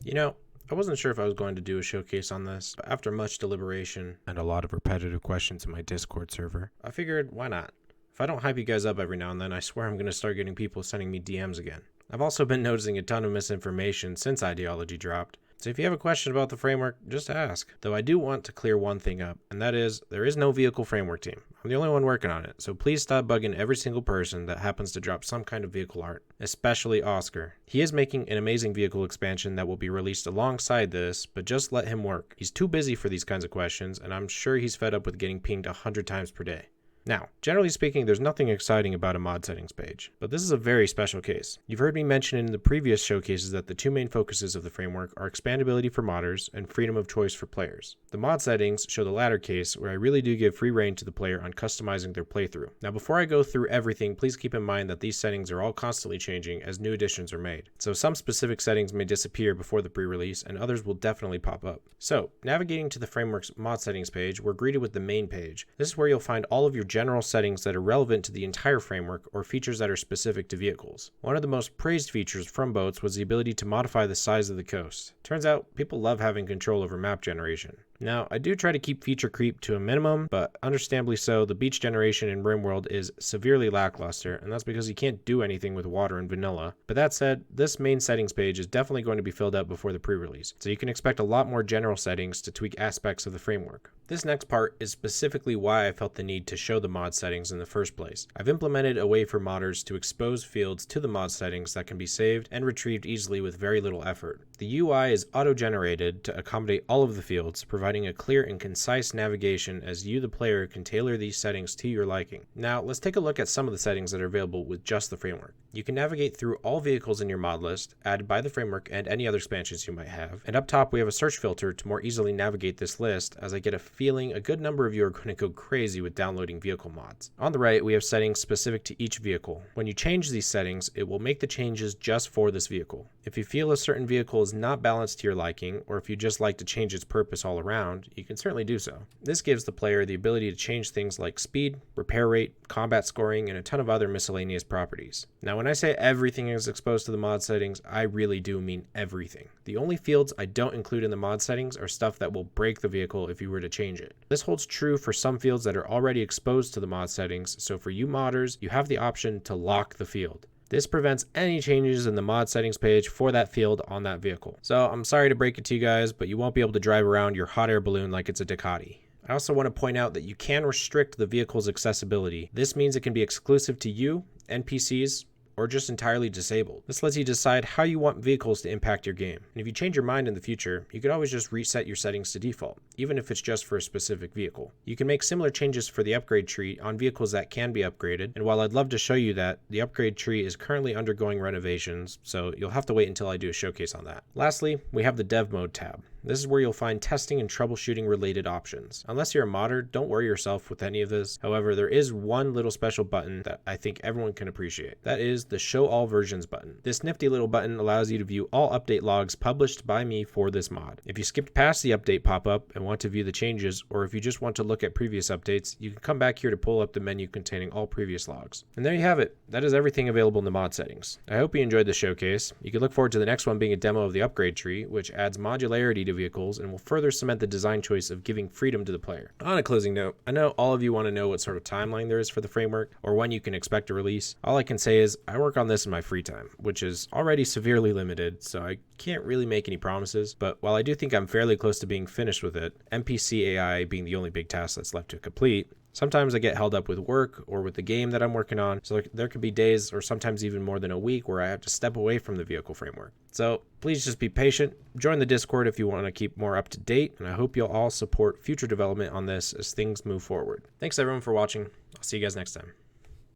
You know, I wasn't sure if I was going to do a showcase on this, but after much deliberation and a lot of repetitive questions in my Discord server, I figured why not? If I don't hype you guys up every now and then, I swear I'm going to start getting people sending me DMs again. I've also been noticing a ton of misinformation since Ideology dropped, so if you have a question about the framework, just ask. Though I do want to clear one thing up, and that is, there is no vehicle framework team. I'm the only one working on it, so please stop bugging every single person that happens to drop some kind of vehicle art, especially Oscar. He is making an amazing vehicle expansion that will be released alongside this, but just let him work. He's too busy for these kinds of questions, and I'm sure he's fed up with getting pinged 100 times per day. Now, generally speaking, there's nothing exciting about a mod settings page, but this is a very special case. You've heard me mention in the previous showcases that the two main focuses of the framework are expandability for modders and freedom of choice for players. The mod settings show the latter case, where I really do give free reign to the player on customizing their playthrough. Now, before I go through everything, please keep in mind that these settings are all constantly changing as new additions are made, so some specific settings may disappear before the pre-release and others will definitely pop up. So, navigating to the framework's mod settings page, we're greeted with the main page. This is where you'll find all of your general settings that are relevant to the entire framework or features that are specific to vehicles. One of the most praised features from boats was the ability to modify the size of the coast. Turns out people love having control over map generation. Now, I do try to keep feature creep to a minimum, but understandably so, the beach generation in RimWorld is severely lackluster, and that's because you can't do anything with water in vanilla. But that said, this main settings page is definitely going to be filled out before the pre-release, so you can expect a lot more general settings to tweak aspects of the framework. This next part is specifically why I felt the need to show the mod settings in the first place. I've implemented a way for modders to expose fields to the mod settings that can be saved and retrieved easily with very little effort. The UI is auto-generated to accommodate all of the fields, providing a clear and concise navigation as you, the player, can tailor these settings to your liking. Now, let's take a look at some of the settings that are available with just the framework. You can navigate through all vehicles in your mod list, added by the framework and any other expansions you might have. And up top, we have a search filter to more easily navigate this list, as I get a feeling a good number of you are going to go crazy with downloading vehicle mods. On the right, we have settings specific to each vehicle. When you change these settings, it will make the changes just for this vehicle. If you feel a certain vehicle is not balanced to your liking, or if you just like to change its purpose all around, you can certainly do so. This gives the player the ability to change things like speed, repair rate, combat scoring, and a ton of other miscellaneous properties. Now, when I say everything is exposed to the mod settings, I really do mean everything. The only fields I don't include in the mod settings are stuff that will break the vehicle if you were to change it. This holds true for some fields that are already exposed to the mod settings, so for you modders, you have the option to lock the field. This prevents any changes in the mod settings page for that field on that vehicle. So I'm sorry to break it to you guys, but you won't be able to drive around your hot air balloon like it's a Ducati. I also want to point out that you can restrict the vehicle's accessibility. This means it can be exclusive to you, NPCs, or just entirely disabled. This lets you decide how you want vehicles to impact your game. And if you change your mind in the future, you could always just reset your settings to default, even if it's just for a specific vehicle. You can make similar changes for the upgrade tree on vehicles that can be upgraded, and while I'd love to show you that, the upgrade tree is currently undergoing renovations, so you'll have to wait until I do a showcase on that. Lastly, we have the Dev Mode tab. This is where you'll find testing and troubleshooting related options. Unless you're a modder, don't worry yourself with any of this. However, there is one little special button that I think everyone can appreciate. That is the Show All Versions button. This nifty little button allows you to view all update logs published by me for this mod. If you skipped past the update pop-up and want to view the changes, or if you just want to look at previous updates, you can come back here to pull up the menu containing all previous logs. And there you have it. That is everything available in the mod settings. I hope you enjoyed the showcase. You can look forward to the next one being a demo of the upgrade tree, which adds modularity to vehicles and will further cement the design choice of giving freedom to the player. On a closing note, I know all of you want to know what sort of timeline there is for the framework or when you can expect a release. All I can say is I work on this in my free time, which is already severely limited, so I can't really make any promises, but while I do think I'm fairly close to being finished with it, NPC AI being the only big task that's left to complete, sometimes I get held up with work or with the game that I'm working on, so there could be days or sometimes even more than a week where I have to step away from the vehicle framework. So please just be patient. Join the Discord if you want to keep more up to date, and I hope you'll all support future development on this as things move forward. Thanks everyone for watching. I'll see you guys next time.